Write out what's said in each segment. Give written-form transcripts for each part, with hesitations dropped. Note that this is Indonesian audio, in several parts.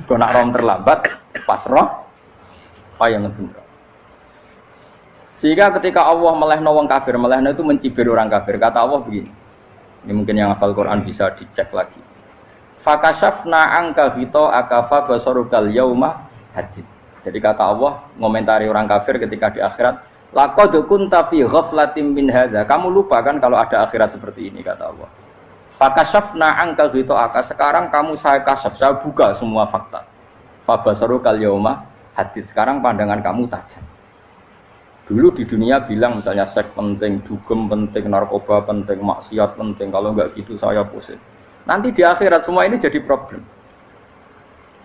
Kau nak rom terlambat, pas roh, payah ngebener. Sehingga ketika Allah melehno wong kafir, melehno itu mencibir orang kafir. Kata Allah begini, ini mungkin yang hafal Quran bisa dicek lagi. Fakashafna angka hito akafa basarukal yauma hadid. Jadi kata Allah ngomentari orang kafir ketika di akhirat, laqad kunta fi ghaflatin min hadza. Kamu lupa kan kalau ada akhirat seperti ini, kata Allah. Fakashafna angka hito aka. Sekarang kamu saya kasaf, saya buka semua fakta. Fa basarukal yauma hadid. Sekarang pandangan kamu tajam. Dulu di dunia bilang misalnya seks penting, dugem penting, narkoba penting, maksiat penting. Kalau enggak gitu saya pusing. Nanti di akhirat semua ini jadi problem.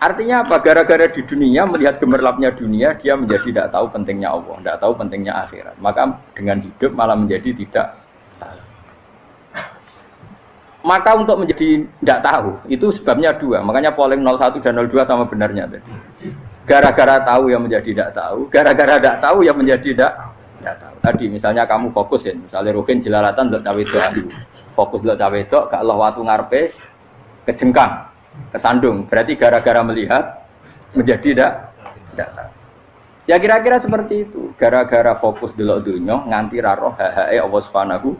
Artinya apa? Gara-gara di dunia melihat gemerlapnya dunia, dia menjadi tidak tahu pentingnya Allah, tidak tahu pentingnya akhirat. Maka dengan hidup malah menjadi tidak tahu. Maka untuk menjadi tidak tahu itu sebabnya dua. Makanya polling 01 dan 02 sama benarnya tadi. Gara-gara tahu yang menjadi tidak tahu, gara-gara tidak tahu yang menjadi tidak tahu. Tadi misalnya kamu fokusin, misalnya Rukin jelalatan untuk cawe itu, fokus untuk cawe itu, gak Allah waktu ngarepe kejengkang, kesandung. Berarti gara-gara melihat menjadi tidak tahu. Ya kira-kira seperti itu. Gara-gara fokus delok dunya nganti raroh hae Allah Subhanahu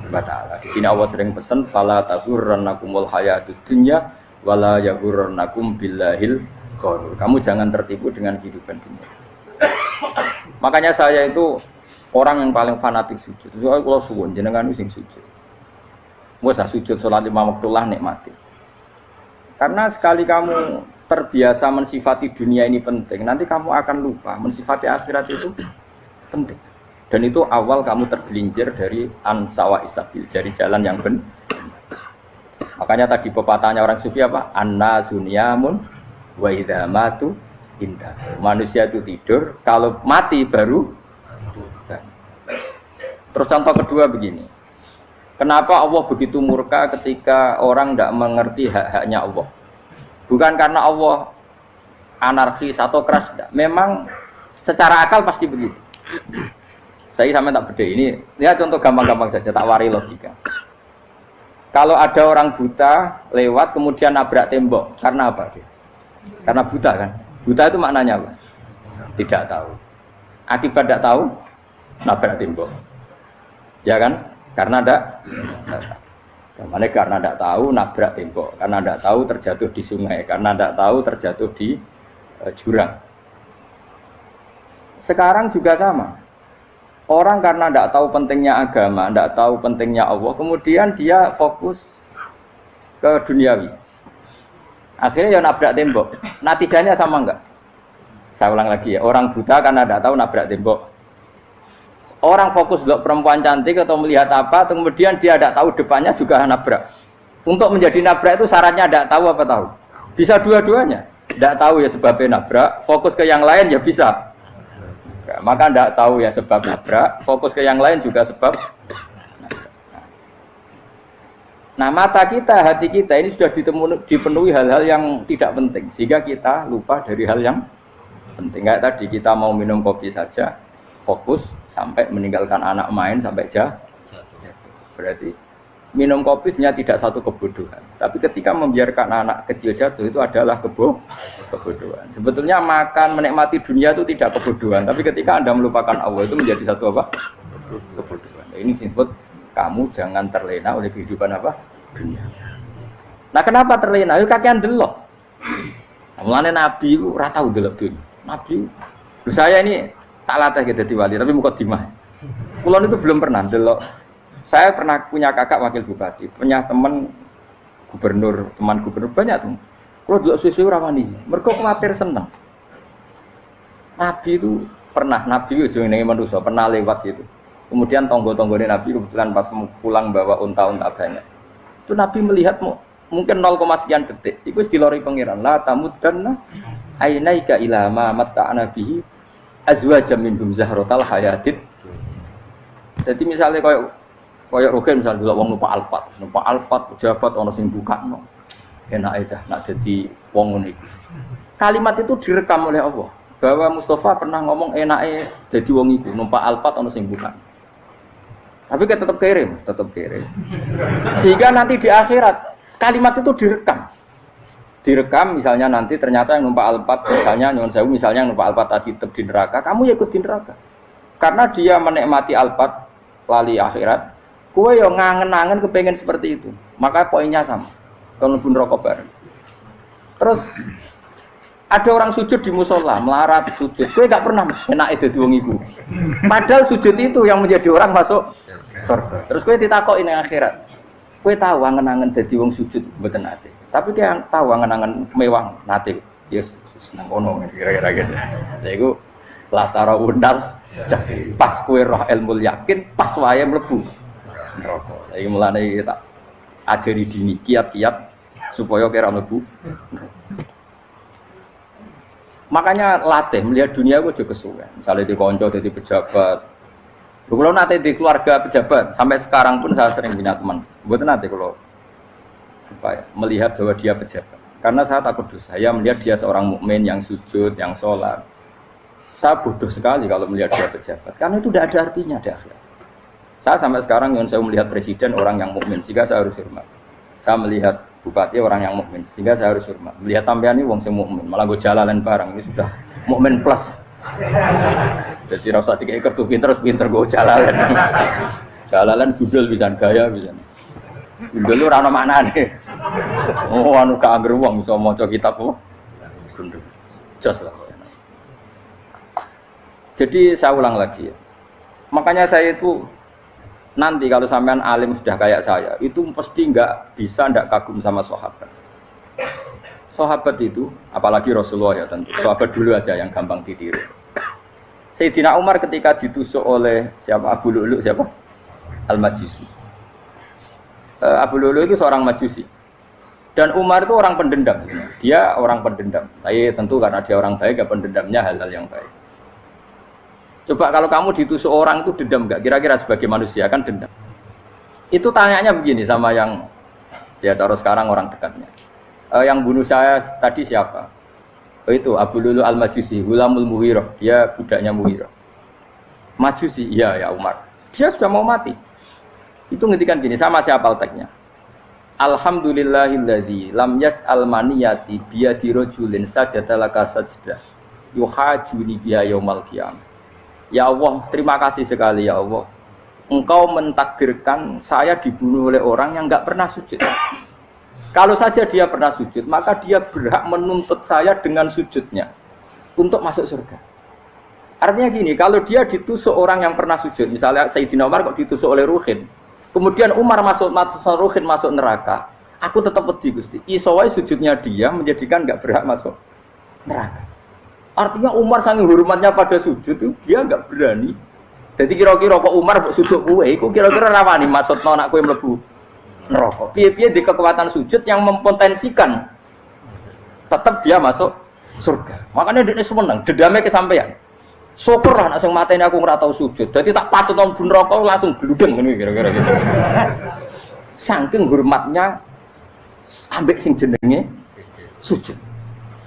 wa taala. Di sini Allah sering pesan fala taghurrannakumul hayatud dunya wala yaghurrannakum billahil ghurur. Kamu jangan tertipu dengan kehidupan dunia. Makanya saya itu orang yang paling fanatik sujud. Soalnya kalau suwun jenengan sing sujud. Wes sujud salat lima waktulah nikmati. Karena sekali kamu terbiasa mensifati dunia ini penting, nanti kamu akan lupa mensifati akhirat itu penting. Dan itu awal kamu tergelincir dari ansawa isabil, dari jalan yang benar. Makanya tadi pepatahnya orang sufi apa? An-nasunyamun wa idza matu inta. Manusia itu tidur, kalau mati baru. Terus contoh kedua begini. Kenapa Allah begitu murka ketika orang tidak mengerti hak-haknya Allah? Bukan karena Allah anarkis atau keras, tidak. Memang secara akal pasti begitu. Saya sampai tak beda ini. Lihat contoh gampang-gampang saja, tak wari logika. Kalau ada orang buta lewat kemudian nabrak tembok, karena apa dia? Karena buta kan? Buta itu maknanya apa? Tidak tahu. Akibat tidak tahu, nabrak tembok. Ya kan? Karena tidak tahu. Karena tidak tahu, nabrak tembok. Karena tidak tahu, terjatuh di sungai. Karena tidak tahu, terjatuh di jurang. Sekarang juga sama. Orang karena tidak tahu pentingnya agama, tidak tahu pentingnya Allah, kemudian dia fokus ke duniawi. Akhirnya ya nabrak tembok. Natijanya sama enggak? Saya ulang lagi ya. Orang buta karena tidak tahu nabrak tembok. Orang fokus lihat perempuan cantik atau melihat apa, kemudian dia tidak tahu depannya juga nabrak. Untuk menjadi nabrak itu syaratnya tidak tahu apa tahu? Bisa dua-duanya. Tidak tahu ya sebabnya nabrak, fokus ke yang lain ya bisa. Maka tidak tahu ya sebab nabrak, fokus ke yang lain juga sebab. Nah mata kita, hati kita ini sudah dipenuhi hal-hal yang tidak penting, sehingga kita lupa dari hal yang penting. Kayak tadi kita mau minum kopi saja, fokus sampai meninggalkan anak main sampai jatuh. Berarti minum kopi sebenarnya tidak satu kebodohan, tapi ketika membiarkan anak kecil jatuh itu adalah kebodohan. Sebetulnya makan menikmati dunia itu tidak kebodohan, tapi ketika Anda melupakan Allah itu menjadi satu apa? Kebodohan. Ini disebut kamu jangan terlena oleh kehidupan apa? Dunia. Nah kenapa terlena? Itu kakean delok. Mulane Nabi itu ora tau delok dunia. Nabi, saya ini tak latih gitu di wali, tapi mukadimah. Kulon itu belum pernah delok. Saya pernah punya kakak wakil bupati, punya teman gubernur banyak tuh. Kalau delok susu rawani, mereka khawatir seneng. Nabi itu pernah, Nabi itu jenenge manusia pernah lewat gitu. Kemudian tonggo-tonggone Nabi kebetulan pas pulang bawa unta-unta banyak. Itu Nabi melihat mungkin 0, sekian detik. Itu dilori pangeran. La tamuddanna ainaika ila ma matta'na bihi azwajan minhum zahratal hayatid. Jadi misalnya kayak Rukin misalnya dulu wong numpak Alphard pejabat ono sing bukakno. Enak aja nak jadi wong ngene iki. Kalimat itu direkam oleh Allah bahwa Mustafa pernah ngomong enake jadi wong iku numpak Alphard ono sing bukakno. Tapi kan tetap kirim. Sehingga nanti di akhirat kalimat itu direkam. direkam misalnya nanti ternyata yang numpak Alphard misalnya nyuwun sewu misalnya yang numpak Alphard tadi tetap di neraka, kamu ya ikut di neraka. Karena dia menikmati Alphard lali akhirat, kowe yo ngangen-angen kepengen seperti itu. Maka poinnya sama. Kalau pun rokok bareng. Terus ada orang sujud di musola, melarat sujud. Kowe gak pernah enak dadi wong iku. Padahal sujud itu yang menjadi orang masuk surga. Terus kowe ditakoki ning akhirat. Kowe tahu angen-angen dadi wong sujud mboten ate. Tapi kowe tahu angen-angen mewah nate. Ya seneng ngono kira-kira gitu. Lha iku latara undal pas kowe roh ilmu yakin pas wae mlebu neraka. Iki mulane tak ajari dini kiat-kiat supaya kira mlebu. Makanya latih melihat dunia aku juga kesuwen. Misalnya di konco jadi pejabat. Kalau nanti di keluarga pejabat sampai sekarang pun saya sering punya teman. Buat nanti kalau melihat bahwa dia pejabat. Karena saya takut dosa. Saya melihat dia seorang mukmin yang sujud, yang sholat. Saya bodoh sekali kalau melihat dia pejabat. Karena itu tidak ada artinya di akhirat. Saya sampai sekarang yang saya melihat presiden orang yang mukmin, sehingga saya harus hormat. Saya melihat bupati orang yang mukmin, sehingga saya harus hormat. Melihat sampean ini wong sing mukmin, malah gue jalalan barang ini sudah mukmin plus. Jadi rasa tiga ekor tuh pinter gue jalalan. Jalalan gudel bisa gaya bisa. Gudel lu rano mana nih? Oh anu keangger wong bisa maca kitab apa? Gundul. Jos lah. Jadi saya ulang lagi ya. Makanya saya itu nanti kalau sampean alim sudah kayak saya, itu pasti nggak kagum sama sahabat. Sahabat itu, apalagi Rasulullah ya tentu. Sahabat dulu aja yang gampang ditiru. Sayyidina Umar ketika ditusuk oleh siapa Abu Lu'lu siapa? Al-Majusi. Abu Lu'lu itu seorang Majusi. Dan Umar itu orang pendendam. Dia orang pendendam. Tapi tentu karena dia orang baik, ya pendendamnya hal-hal yang baik. Coba kalau kamu ditusuk orang itu dendam nggak? Kira-kira sebagai manusia kan dendam. Itu tanyanya begini sama yang ya taruh sekarang orang dekatnya. Yang bunuh saya tadi siapa? Oh itu Abu Lu'lu Al-Majusi, Hulamul Muhirah. Dia budaknya Muhirah. Majusi, iya ya Umar. Dia sudah mau mati. Itu ngetikan gini, sama siapa alteknya? Alhamdulillahilladzi lam yaj'al maniyati biyadi rajulin sajadalaka sajdah yuhajuni biha yaumal qiyamah. Ya Allah, terima kasih sekali ya Allah. Engkau mentakdirkan saya dibunuh oleh orang yang enggak pernah sujud. Kalau saja dia pernah sujud, maka dia berhak menuntut saya dengan sujudnya untuk masuk surga. Artinya gini, kalau dia ditusuk orang yang pernah sujud, misalnya Sayyidina Umar kok ditusuk oleh Ruhin, kemudian Umar masuk Ruhin masuk neraka, aku tetap pedih Gusti. Isowai sujudnya dia menjadikan enggak berhak masuk neraka. Artinya Umar saking hormatnya pada sujud itu dia enggak berani. Jadi kira-kira kok Umar sujud kowe iku kira-kira rawani maksudno anak kowe mlebu neraka. Piye-piye di kekuatan sujud yang mempotensikan tetap dia masuk surga. Makanya dia seneng, dendamnya kesampaian. Syukur lah nek sing mateni aku ora tau sujud. Dadi tak patut nang neraka langsung gludeng ngene kira-kira gitu. Saking hormatnya ambek sing jenenge sujud.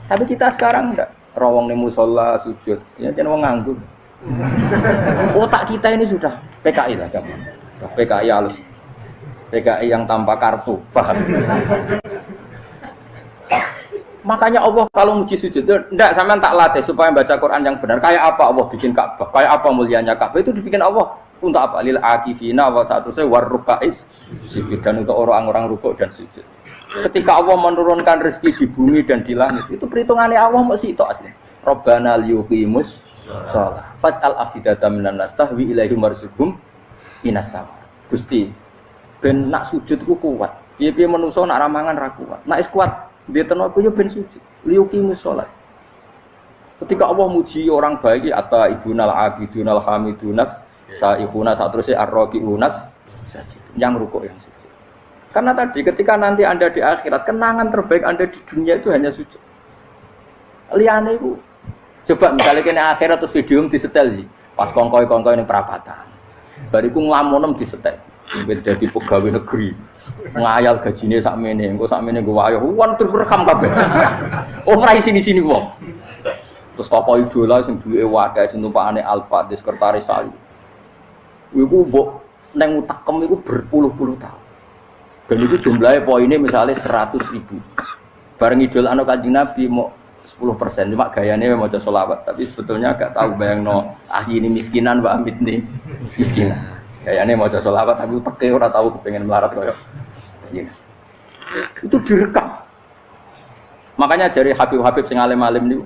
Tapi kita sekarang enggak. Rawong ning musala sujud, ya jeneng wong nganggur. Otak kita ini sudah PKI lah kamu. PKI halus. PKI yang tanpa kartu, paham? Makanya Allah kalau muji sujud, enggak sampean tak latih supaya baca Quran yang benar. Kayak apa Allah bikin Ka'bah? Kayak apa mulianya Ka'bah? Itu dibikin Allah untuk apa? Lil akifina wa sa'atusai warruka'is sujud, dan untuk orang-orang rukuk dan sujud. Ketika Allah menurunkan rezeki di bumi dan di langit, itu perhitungannya Allah masih itu asli. Rabbana liyuqimus shalah faj'al afidatan minan nas tahwi ilaihim warzuqhum minas sama. Gusti, ben nak sujud ku kuat. Piye-piye menungso nak ramangan ra kuat. Nak is kuat, diteno aku yo ben sujud. Liyuqimus shalah. Ketika Allah muji orang baik, ata ibunal abidunal hamidunas saihuna satruse arraqiunas sajid. Yang rukuk yang sujud. Karena tadi ketika nanti Anda di akhirat, kenangan terbaik Anda di dunia itu hanya sujud. Liane itu, coba misalnya kena akhirat terus video disetel sih, pas kongkoi ini perapatan, bariku ngelamonem disetel, beda di pegawai negeri, ngayal gajinya sakmene, engko sakmene gue wayo, wan terrekam kabeh. Oh rai sini wong. Terus tokoh idola sing duwe wakai sing tumpakane Alphard di sekretaris saya. Iku mbok neng utakem iku berpuluh-puluh tahun. Dan itu jumlahnya poinnya misalnya 100.000. Bareng idol anu Kanjeng Nabi mau 10%, cuma gayanya mau sholawat, tapi sebetulnya agak tahu bayangno ini miskinan, Mbak Amit nih miskinan. Gayanya mau sholawat tapi teke ora tahu kepengen melarat koyo. Iya. Itu direkam. Makanya dari Habib-habib sing alim-alim niku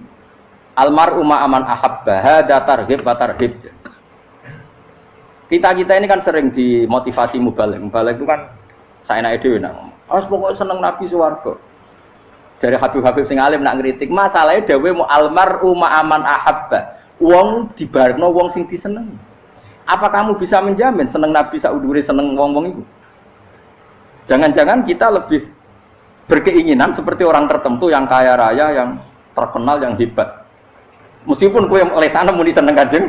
almar'u ma'aman ahabba hada targhib wa tarhib. Kita ini kan sering dimotivasi mubaligh. Mubaligh itu kan saenake dhewe nang. Harus pokoknya seneng Nabi swarga. Dari Habib-habib sing alim nak ngritik, masalahnya dawuh mu almar'u ma'aman ahabba. Wong dibarno wong sing disenengi. Apa kamu bisa menjamin seneng Nabi saudure seneng wong-wong itu? Jangan-jangan kita lebih berkeinginan seperti orang tertentu yang kaya raya, yang terkenal, yang hebat. Meskipun kue oleh sana muni seneng Kanjeng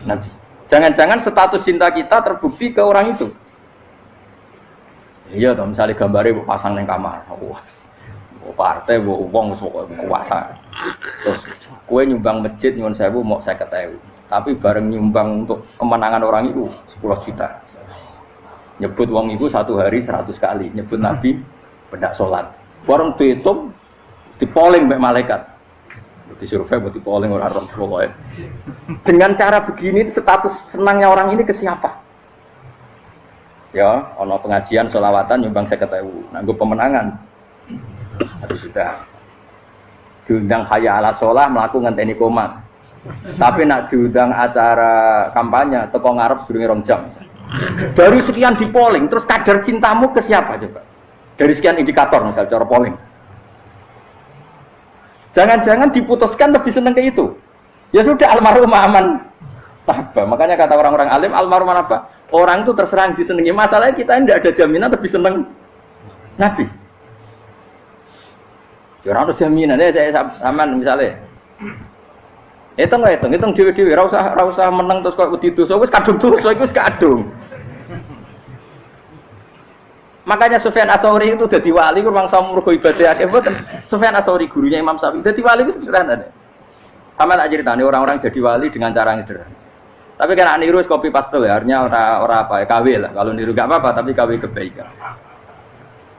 Nabi. Jangan-jangan status cinta kita terbukti ke orang itu. Iya, toh misalnya gambarnya pasang neng kamar, puas. Partai, uang, kuasa. Terus kue nyumbang masjid nyuwun sewu mau 50.000. Tapi bareng nyumbang untuk kemenangan orang itu 10 juta. Nyebut uang itu satu hari 100 kali. Nyebut Nabi bedak sholat. Bareng dihitung, dipoling mbek malaikat. Disurvei buat dipoling orang pokoknya. Dengan cara begini status senangnya orang ini ke siapa? Ya, ono pengajian sholawatan nyumbang 50.000. Nanggo pemenangan. Tapi sudah diundang hayya ala sholah melakukan ngenteni komat. Tapi nak diundang acara kampanye teko ngarep sedurunge 2 jam. Dari sekian di polling, terus kadar cintamu ke siapa coba? Dari sekian indikator misal cara polling. Jangan-jangan diputuskan lebih seneng ke itu. Ya sudah almarhum aman. Apa? Makanya kata orang-orang alim almarhum apa? Orang itu terserah disenangi. Masalahnya kita tidak ada jaminan lebih seneng Nabi. Ya ora ono jaminan ya saya sampean misale. Hitung dhewe-dhewe ora usah meneng terus kok wedi dosa wis kadung dosa iku wis kadung. Makanya Sufyan Ats-Tsauri itu dadi wali ku mangsa mergo ibadah akeh mboten. Sufyan Ats-Tsauri gurunya Imam Syafi'i dadi wali ku sederhana. Sama tak ceritane orang-orang jadi wali dengan cara yang sederhana. Tapi kan niru copy paste ya, artinya ora apa ya KW lah. Kalau niru enggak apa-apa tapi KW kebaikan.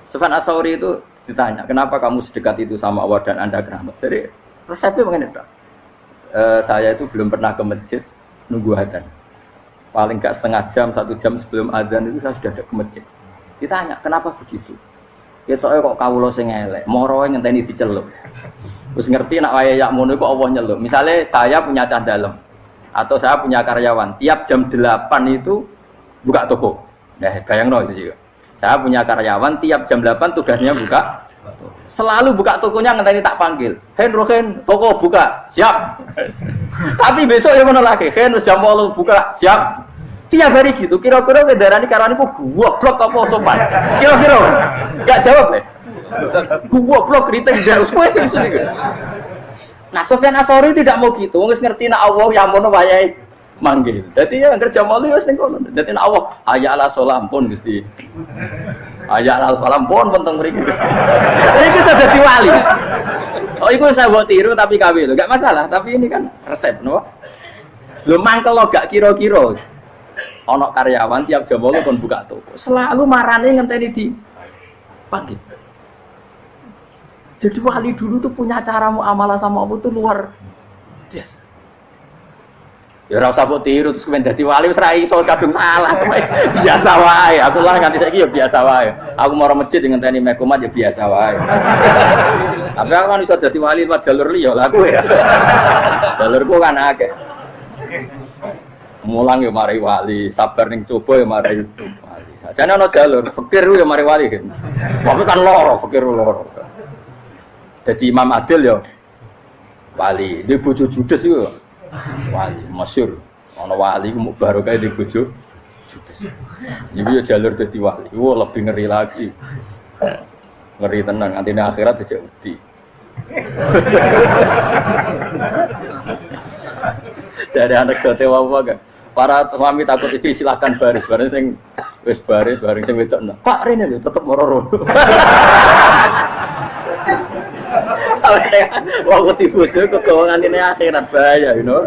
Sufyan Ats-Tsauri itu ditanya, "Kenapa kamu sedekat itu sama Allah dan Anda keramat?" Jadi resepnya begini, Pak. Saya itu belum pernah ke masjid nunggu adzan. Paling enggak setengah jam, 1 jam sebelum adzan itu saya sudah ada ke masjid. Ditanya, kenapa begitu? Ketoke kok kawula sing elek, moroe ngenteni diceluk. Wis ngerti nek wayahe yak ngono iku Allah nyeluk. Misale saya punya cah dalem atau saya punya karyawan, tiap jam 8 itu buka toko. Nah, bayangno itu juga. Saya punya karyawan tiap jam 8 tugasnya buka. Selalu buka tokonya ngenteni tak panggil. Hen, toko buka. Siap. Tapi besok ya ngono lagi. Hen jam 8 buka. Siap. Tiap hari gitu, kira-kira kendaraan karyawan itu goblok apa sopan? Kira-kira enggak jawab ya? Goblok kritik jauh semua gitu. Nah, Sufyan Ats-Tsauri tidak mau gitu. Wong wis ngerti nek Allah ya mono wayahe manggil. Dadi ya kerja malu wis ning kono. Dadi nek Allah hayya ala sholam pun Gusti. Hayya ala sholam pun penting mriki. Iku sudah dadi wali. Oh, iku saya buat tiru tapi kawe lho, enggak masalah, tapi ini kan resep no. Lho mangkel lo gak kira-kira. Ono karyawan tiap jam 8 pun buka toko. Selalu marane ngenteni di panggil. Jadi wali dulu tuh punya cara muamalah sama Allah tuh luar biasa. Ya ora usah mbok tiru terus kemen dadi wali wis ra iso kadung salah. Biasa wae. Aku lah nganti saiki ya biasa wae. Aku maro masjid ngenteni mekumat ya biasa wae. Tapi aku kan iso dadi wali lewat jalur liya lah aku ya. Jalurku kan akeh. Mulang ya mari wali, sabar ning coba ya mari wali. Jane ana jalur fikir ya mari wali kan. Tapi kan loro, fikir loro. Dadi Imam Adil ya wali, di bojo judes iku wali masyhur. Ana wali ku barokah di bojo judes. Iku ya jalur dadi wali. Wo lebih ngeri lagi. Ngeri tenan antine akhirat aja wedi. Jadi anekdote wae para suami takut istri silakan baris sing wis baris sing wedok. Pak rene lho tetep moro. Waktu bojo kegawangan ini akhirat bahaya, you know.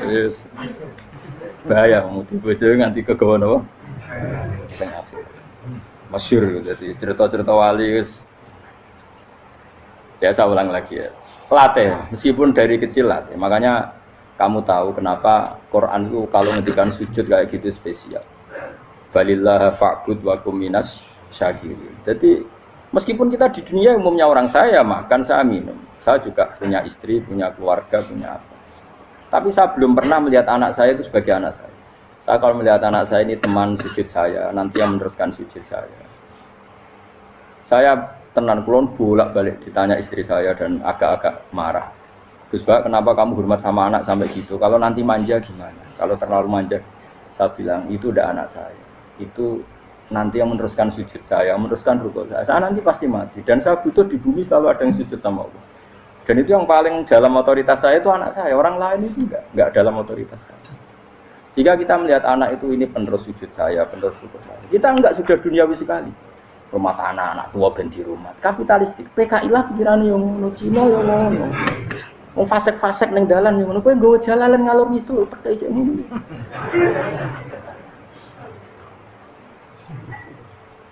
Yes. Bahaya mau bojo nganti kegawan apa? Masyhur jadi cerita-cerita wali wis. Ya saya ulang lagi ya. Latih, meskipun dari kecil latih. Makanya kamu tahu kenapa Quran itu kalau ngendikan sujud kayak gitu spesial. Balillah fa'bud wa kum minas syakirin. Jadi meskipun kita di dunia umumnya orang saya makan, saya minum. Saya juga punya istri, punya keluarga, punya apa. Tapi saya belum pernah melihat anak saya itu sebagai anak saya. Saya kalau melihat anak saya ini teman sujud saya, nanti yang meneruskan sujud saya. Saya tenan kulon bolak-balik ditanya istri saya dan agak-agak marah. Gus Bak, kenapa kamu hormat sama anak sampai gitu? Kalau nanti manja gimana? Kalau terlalu manja, saya bilang itu udah anak saya. Itu nanti yang meneruskan sujud saya, meneruskan rukuk saya. Saya nanti pasti mati dan saya butuh di bumi selalu ada yang sujud sama Allah. Dan itu yang paling dalam otoritas saya itu anak saya. Orang lain itu enggak dalam otoritas saya. Jika kita melihat anak itu ini penerus sujud saya, penerus rukuk saya. Kita enggak sudah duniawi sekali. Rumah tanah anak tua ben di rumah. Kapitalistik. PKI lah pikiran yang ngono, Cina yang ngono. Wong fasek-fasek ning dalan yang ngono, kowe nggawa jalalan ngalor itu pakai cek ngono.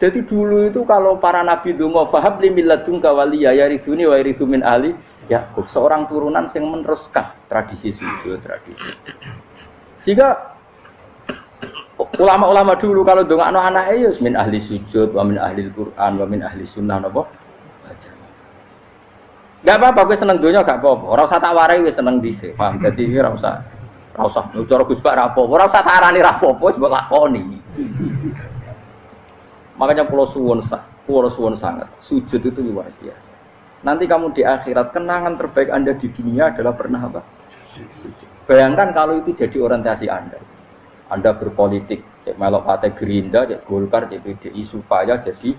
Jadi dulu itu kalau para nabi donga fahab li milladunka waliya yarithuni wa yarithu min ahli Yakub, seorang turunan yang meneruskan tradisi sujud, tradisi. Sehingga ulama-ulama dulu kalau dongakno anake ya min ahli sujud, wa min ahli Quran, wa min ahli sunnah napa? Enggak apa-apa kowe seneng donya gak apa-apa. Ora usah tak warai wis seneng dhisik. Paham? Dadi iki ora usah cara Gus Bak ra apa. Ora usah tak arani ra apa-apa wis mbok lakoni. Makanya pulau suwun sangat. Sujud itu luar biasa. Nanti kamu di akhirat kenangan terbaik Anda di dunia adalah pernah apa? Sujud. Bayangkan kalau itu jadi orientasi Anda. Anda berpolitik, cek melok partai Gerindra, cek Golkar, cek PDI supaya jadi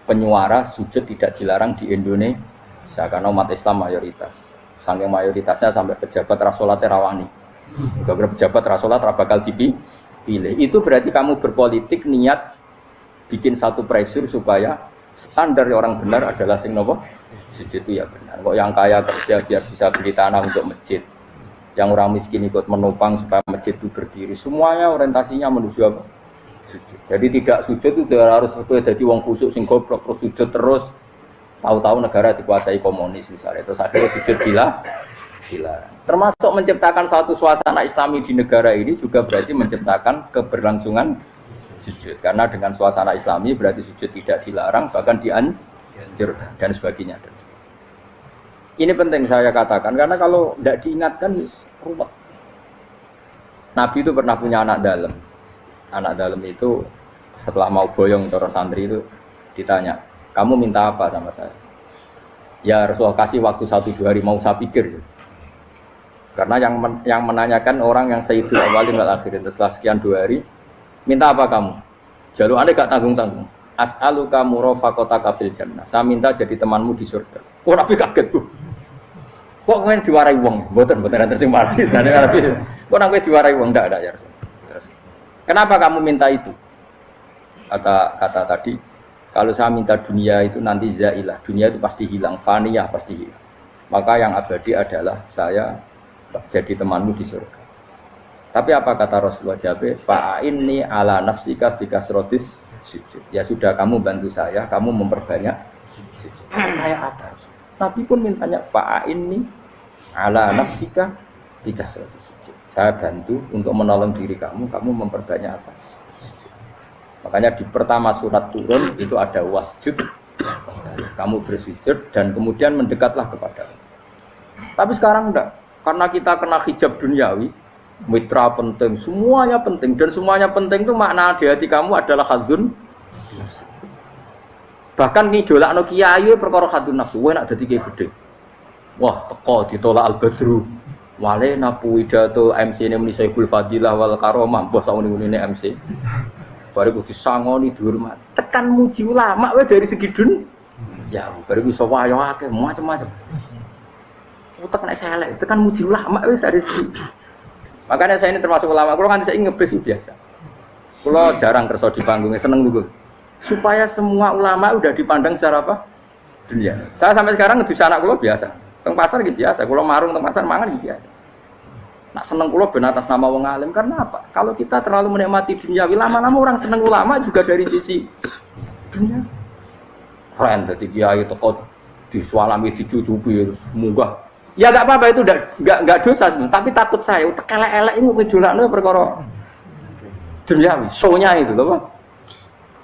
penyuara sujud tidak dilarang di Indonesia karena umat Islam mayoritas. Saking mayoritasnya sampai pejabat rasolat rawani. Beberapa pejabat rasolat bakal dipilih. Itu berarti kamu berpolitik niat bikin satu pressure supaya standar orang benar adalah sing nopo sujud itu ya benar. Kok yang kaya kerja biar bisa beli tanah untuk masjid. Yang orang miskin ikut menopang supaya masjid itu berdiri. Semuanya orientasinya menuju apa? Sujud. Jadi tidak sujud itu harus jadi wong khusuk sing goblok terus sujud terus. Tahu-tahu negara dikuasai komunis misalnya. Terus akhirnya sujud gila. Termasuk menciptakan satu suasana Islami di negara ini juga berarti menciptakan keberlangsungan sujud. Karena dengan suasana Islami berarti sujud tidak dilarang bahkan dianjurkan dan sebagainya. Ini penting saya katakan karena kalau tidak diingatkan ruwet. Nabi itu pernah punya anak dalam. Anak dalam itu setelah mau boyong cara santri itu ditanya, kamu minta apa sama saya? Ya Rasulullah kasih waktu 1-2 hari mau saya pikir. Karena yang menanyakan orang yang sayyidul awalin wal akhirin setelah sekian 2 hari, minta apa kamu? Jalur anda gak tanggung-tanggung. As'aluka murafaqataka fil jannah. Saya minta jadi temanmu di surga. Oh Nabi kaget tuh. Kok kalian diwarai wong? Mboten nanti sing mari. Nabi, kok nang kowe diwarai wong ndak ada ya. Terus. Kenapa kamu minta itu? Kata tadi, kalau saya minta dunia itu nanti zailah. Dunia itu pasti hilang, faniyah pasti hilang. Maka yang abadi adalah saya jadi temanmu di surga. Tapi apa kata Rasulullah Jabe? Fa'inni ala nafsika bikasrotis sujud. Ya sudah kamu bantu saya, kamu memperbanyak sujud. Kayak apa? Nabi pun mintanya fa'inni ala nafsika bikasrotis sujud. Saya bantu untuk menolong diri kamu memperbanyak apa? Sujud. Makanya di pertama surat turun itu ada wasjud. Kamu bersujud dan kemudian mendekatlah kepada Allah. Tapi sekarang enggak. Karena kita kena hijab duniawi, mitra penting, semuanya penting dan semuanya penting itu makna di hati kamu adalah hadun. Bahkan ngidolakno kiai perkara hadun nafsu, kowe nak dadi kiai gede. Wah, teko ditolak Al-Badru. Wale napu pidato MC-ne muni Saiful Fadilah wal Karomah, mbah sauni-unine MC. Bariku disangoni dihormat. Tekan muji ulama wae dari segi dun. Ya, bariku iso wayo akeh macam-macam. Utek nek selek, tekan muji ulama wis dari segi. Makanya saya ini termasuk ulama, kalau kan saya ngebes biasa. Kalau jarang kerso di panggungnya, seneng dulu. Supaya semua ulama udah dipandang secara apa? Dunia. Saya sampai sekarang ngedus anak kulo biasa. Teng pasar gitu biasa. Kulo marung teng pasar mangan gitu biasa. Nak seneng kulo ben atas nama wong alim karena apa? Kalau kita terlalu menikmati dunia, lama-lama orang seneng ulama juga dari sisi Dunia. Keren dadi kiai teko disualami dicucupi munggah. Ya enggak apa-apa itu enggak dosa, tapi takut saya elek-elek ini ngidolakno perkara duniawi, show-nya itu lho, Pak.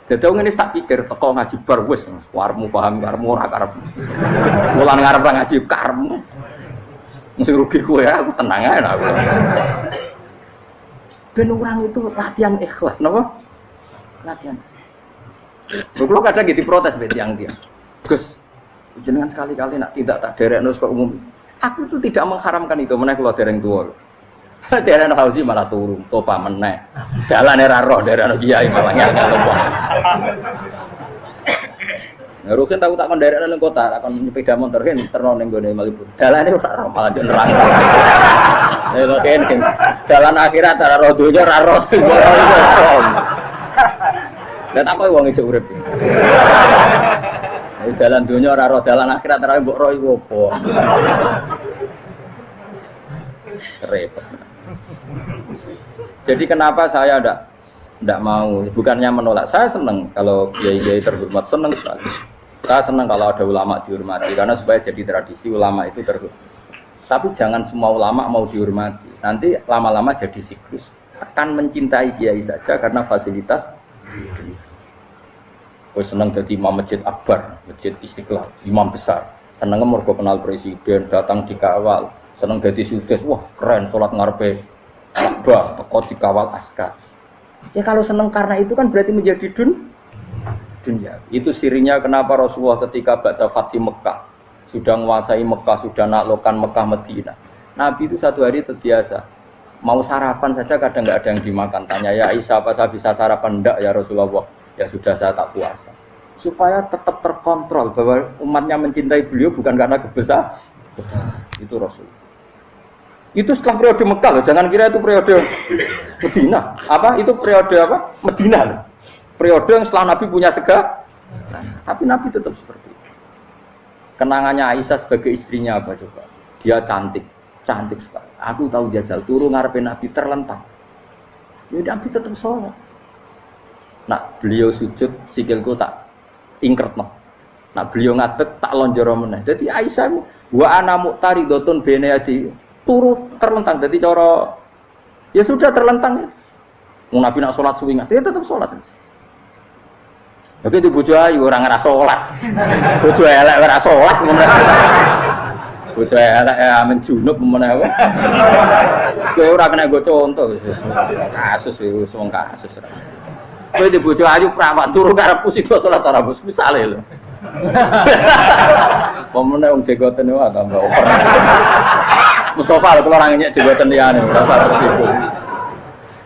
Dadi wong ngene tak pikir teko ngaji bar wis warmu paham karepmu ora karepmu. Mulan ngarep ngaji karepmu. Mesti rugi kowe ya, aku tenang ae aku. Ben orang itu latihan ikhlas, napa? Latihan. Kalau kadang gitu protes be tiang-tiang. Gus, jenengan sekali-kali nak tidak tak derekno kok umum. Aku itu tidak mengharamkan itu, meneh kula dereng tuwa. Derekno haji malah turun, topa meneh. Dalane ra roh derekno kiai malah ngel-ngel wong. Rukin tahu tak kon derekno ning kota, tak kon sepeda motor kan terno ning gone Malibu. Dalane ora roh malah yo neraka. Lha kan dalan akhirat ora roh donya ora roh. Lah tak kowe wong ijo urip. Dalan dunia ora roh, dalan akhirat ora mbok roh iku apa. Repot. Jadi kenapa saya ndak mau, bukannya menolak. Saya senang kalau kiai-kiai terhormat, senang sekali. Saya senang kalau ada ulama dihormati karena supaya jadi tradisi ulama itu terhormat. Tapi jangan semua ulama mau dihormati. Nanti lama-lama jadi siklus. Tekan mencintai kiai saja karena fasilitas. Gue seneng jadi imam masjid akbar, masjid Istiqlal, imam besar. Seneng mergo kenal presiden, datang dikawal. Seneng jadi sudes, wah keren, sholat ngarepe Ka'bah, teko dikawal askar. Ya kalau seneng karena itu kan berarti menjadi dunia. Itu sirinya kenapa Rasulullah ketika ba'da Fathi Mekah sudah menguasai Mekah, sudah naklukkan Mekah Madinah. Nabi itu satu hari terbiasa. Mau sarapan saja kadang nggak ada yang dimakan. Tanya ya Aisyah, apa saya bisa sarapan? Enggak ya Rasulullah. Ya sudah saya tak puasa. Supaya tetap terkontrol bahwa umatnya mencintai beliau bukan karena kebesaran. Itu Rasul. Itu setelah periode Mekah loh. Jangan kira itu periode Medina. Apa? Itu periode apa? Medina loh. Periode yang setelah Nabi punya segala. Tapi Nabi tetap seperti itu. Kenangannya Aisyah sebagai istrinya apa coba? Dia cantik. Cantik sekali. Aku tahu jajal turun ngarepin Nabi terlentang. Ya Nabi tetap sholat. Nak beliau sujud sikilku tak ingkretno. Nak beliau ngadeg tak lonjoro meneh. Dadi Aisyah wa ana muqtaridotun bene adi turu terlentang. Dadi cara ya sudah terlentang. Mun Nabi nak salat suwi dia tetap salat. Tapi itu bojo ayu ora ngrasa salat. Bojo elek ora salat ngono. Bojo elek amen junub meneh wae. Kowe ora kena nggo contoh kasus wis wong kasus. Kowe di bojo ayu prawan turu karepku sida salat ora bos misale lho. Pemene wong jegoten wae tambah over. Mustofa lho kula ora ngenyek jegoten liyane ora parek situ.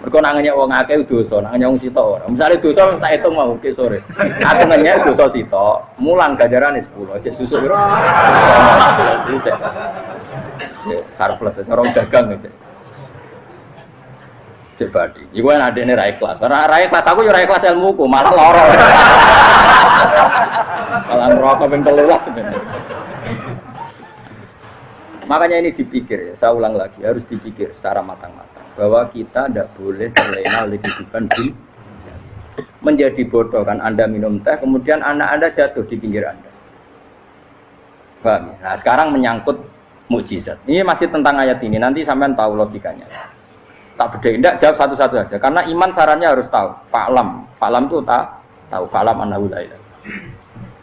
Mergo nak ngenyek wong akeh dosa, nak ngenyek wong sitok ora. Misale dosa wis tak hitung mau ke sore. Aku ngenyek dosa sitok, mulang ganjarane 10, cek susu piro? Cek surplus orang dagang cek. Cek badi. Iku kan adene ra ikhlas. Ora ikhlas aku yo ora ikhlas ilmuku, malah lara. Malah ngerokok ping 13 sebenarnya. Makanya ini dipikir ya, saya ulang lagi, harus dipikir secara matang-matang bahwa kita tidak boleh terlena oleh kehidupan dunia. Menjadi bodoh kan Anda minum teh, kemudian anak Anda jatuh di pinggir Anda. Paham? Nah sekarang menyangkut mukjizat. Ini masih tentang ayat ini, nanti sampean tahu logikanya. Tak bedain, tidak jawab satu-satu aja. Karena iman sarannya harus tahu. Fa'lam itu tahu. Fa'lam annahu la ilaha.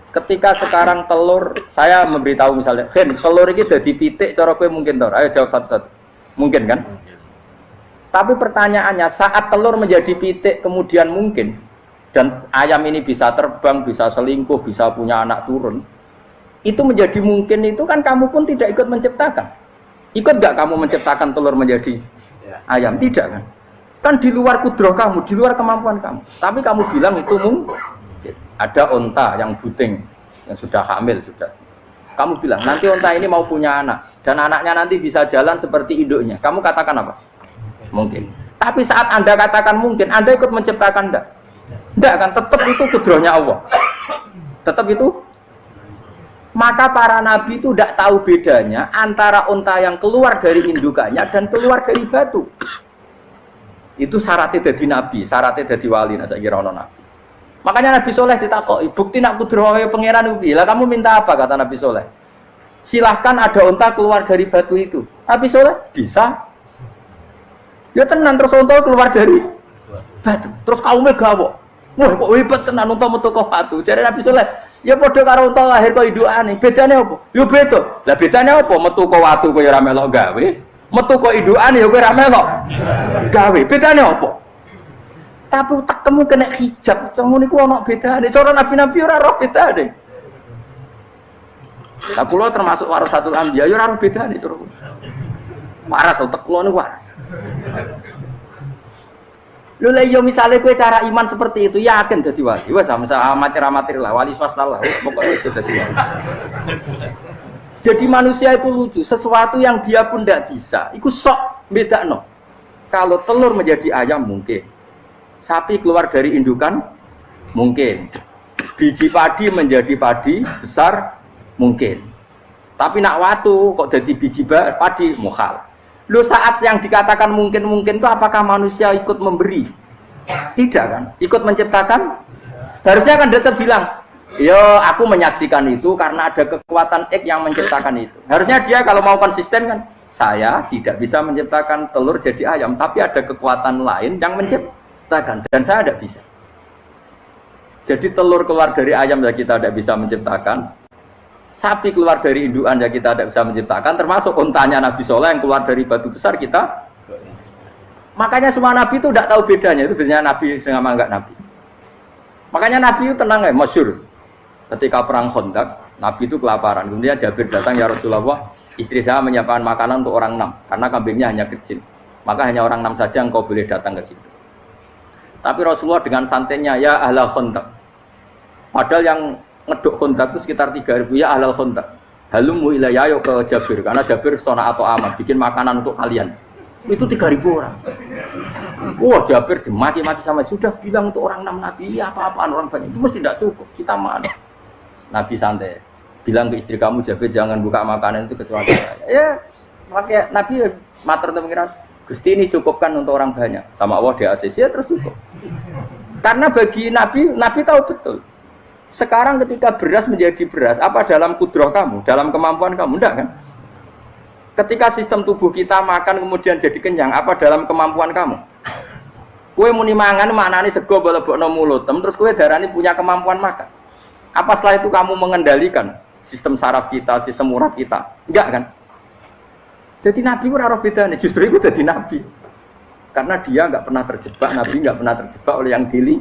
Ketika sekarang telur, saya memberitahu misalnya, Hen, telur ini udah dipitik, cara kowe mungkin tor. Ayo jawab satu-satu. Mungkin kan? Tapi pertanyaannya, saat telur menjadi pitik kemudian mungkin, dan ayam ini bisa terbang, bisa selingkuh, bisa punya anak turun, itu menjadi mungkin itu kan kamu pun tidak ikut menciptakan. Ikut gak kamu menciptakan telur menjadi ayam? Tidak kan? Kan di luar kudroh kamu, di luar kemampuan kamu. Tapi kamu bilang itu mungkin. Ada onta yang buting, yang sudah hamil sudah. Kamu bilang nanti onta ini mau punya anak dan anaknya nanti bisa jalan seperti induknya. Kamu katakan apa? Mungkin. Tapi saat Anda katakan mungkin, Anda ikut menciptakan enggak? Enggak kan? Tetap itu kudrohnya Allah. Tetap itu. Maka para nabi itu tidak tahu bedanya antara onta yang keluar dari indukannya dan keluar dari batu. Itu syaratnya jadi nabi, syaratnya jadi wali. Nah, saya kira ono nabi. Makanya Nabi Soleh ditakoki, bukti nak kudroh pangeran ubi. Lah kamu minta apa kata Nabi Soleh? Silahkan ada unta keluar dari batu itu. Nabi Soleh bisa. Ya tenan terus unta keluar dari batu. Terus kaumnya gawok. Wah kok hebat tenan unta metu kok batu. Jare Nabi Soleh, ya padha karo unta lahir kok indukane. Bedane apa? Ya beda. Lah bedane apa? Metu kok watu kok ya ora melok gawe. Metu kok indukane ya kowe ora melok gawe. Bedane apa? Tapi utekmu kena hijab. Ngono niku ana bedane. Cara nabi-nabi ora roh bedane. Lah kula termasuk warasatul anbiya ya ora roh bedane cara. Waras utek kula niku waras. Lho lah yo misale kowe cara iman seperti itu yakin dadi wali. Wes sampe amatir-amatir lah wali swasta lah. Pokoke wis dadi wali. Jadi manusia itu lucu, sesuatu yang dia pun tidak bisa. Iku sok bedakno. Kalau telur menjadi ayam mungkin. Sapi keluar dari indukan mungkin. Biji padi menjadi padi besar mungkin. Tapi nak watu kok jadi biji padi mukhal. Lu saat yang dikatakan mungkin-mungkin itu apakah manusia ikut memberi? Tidak kan? Ikut menciptakan? Harusnya kan tetap bilang, yo aku menyaksikan itu karena ada kekuatan X yang menciptakan itu. Harusnya dia kalau mau konsisten kan, saya tidak bisa menciptakan telur jadi ayam, tapi ada kekuatan lain yang menciptakan dan saya tidak bisa. Jadi telur keluar dari ayam ya kita tidak bisa menciptakan. Sapi keluar dari indukan ya kita tidak bisa menciptakan, termasuk untanya Nabi Soleh yang keluar dari batu besar kita. Makanya semua Nabi itu tidak tahu bedanya, itu bedanya Nabi dengan enggak Nabi. Makanya Nabi itu tenang ya, masyhur. Ketika perang Khandaq, Nabi itu kelaparan. Kemudian Jabir datang, ya Rasulullah, istri saya menyiapkan makanan untuk orang 6, karena kambingnya hanya kecil. Maka hanya orang 6 saja engkau boleh datang ke situ. Tapi Rasulullah dengan santainya, ya ahlal Khandaq. Padahal yang ngeduk Khandaq itu sekitar 3.000, ya ahlal Khandaq. Halumu ilayya yuk ke Jabir, karena Jabir sona atau aman, bikin makanan untuk kalian. Itu 3.000 orang. Wah Jabir dimaki-maki sama, sudah bilang untuk orang 6 Nabi, ya apa-apaan orang banyak, itu mesti tidak cukup, kita mana. Nabi santai, bilang ke istri kamu Jabir jangan buka makanan itu kecuali saya. Ya, makanya Nabi matur untuk pengiran, Gusti ini cukupkan untuk orang banyak, sama Allah di ACC ya terus cukup. Karena bagi Nabi, Nabi tahu betul. Sekarang ketika beras menjadi beras, apa dalam kudroh kamu, dalam kemampuan kamu, enggak kan? Ketika sistem tubuh kita makan kemudian jadi kenyang, apa dalam kemampuan kamu? Kue muni mangan maknane sego bolebokno mulut, terus kue darani punya kemampuan makan. Apa setelah itu kamu mengendalikan sistem saraf kita, sistem urat kita? Enggak kan? Jadi Nabi ora roh bedane, justru itu jadi Nabi. Karena dia enggak pernah terjebak, Nabi enggak pernah terjebak oleh yang dili.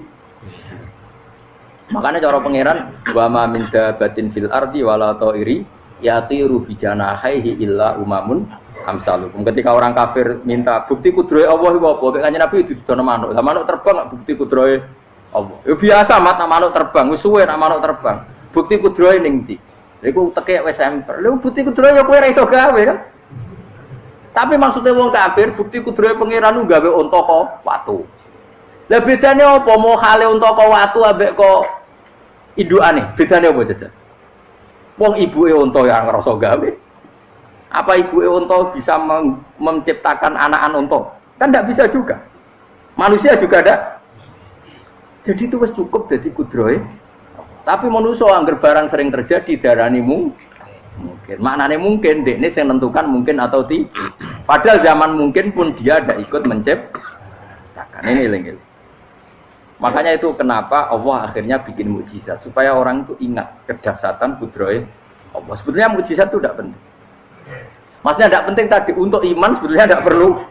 Makanya cara pangeran wa ma min dabatin fil ardi wala ta'iri yatiru bi janahihi illa umamun amsalukum. Ketika orang kafir minta bukti kudrohe Allah iku apa? Kok kanjeng Nabi didono manuk. Lah manuk terbang bukti kudrohe Allah. Ya biasa mat manuk terbang, wis suwe nak manuk terbang. Bukti kudrohe ning ndi? Iku teke wis semper. Lha bukti kudrohe ya kowe ora iso gawe kan? Tapi maksudnya wong kafir bukti kudrohe pangeran ku gawe unta kok watu. Lah bedane apa mau hale unta kok watu ambek kok indukane? Bedane apa jajan? Wong ibuke unta yang ngrasa gawe. Apa ibuke unta bisa menciptakan anakan unta? Kan tidak bisa juga. Manusia juga ada. Jadi itu wis cukup dadi kudrohe. Tapi manusia angger barang sering terjadi darani mungkin. Maknane mungkin dekne sing nentukan mungkin atau tidak. Padahal zaman mungkin pun dia ada ikut menciptakan. Ini eling-eling. Makanya itu kenapa Allah akhirnya bikin mukjizat supaya orang itu ingat kedahsyatan kudrohe Allah. Sebetulnya mukjizat itu tidak penting. Maksudnya tidak penting tadi untuk iman sebetulnya tidak perlu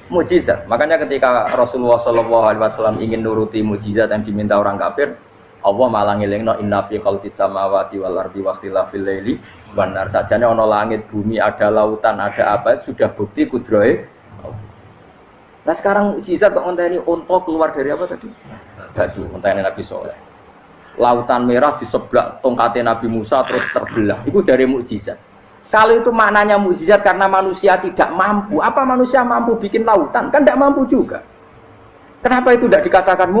mukjizat. Makanya ketika Rasulullah SAW ingin nuruti mukjizat yang diminta orang kafir, Allah malah ngelingno inna fi khalqis samawati wal ardi wa ikhtilafil laili wan nar. Sajane ana langit, bumi, ada lautan, ada apa sudah bukti kudrohe. Nah sekarang mukjizat kok ngenteni unta keluar dari apa tadi? Batu, ngenteni Nabi Soleh. Lautan merah di sebelah tongkatnya Nabi Musa terus terbelah. Itu dari mukjizat. Kalau itu maknanya mukjizat karena manusia tidak mampu, apa manusia mampu bikin lautan? Kan tidak mampu juga. Kenapa itu tidak dikatakan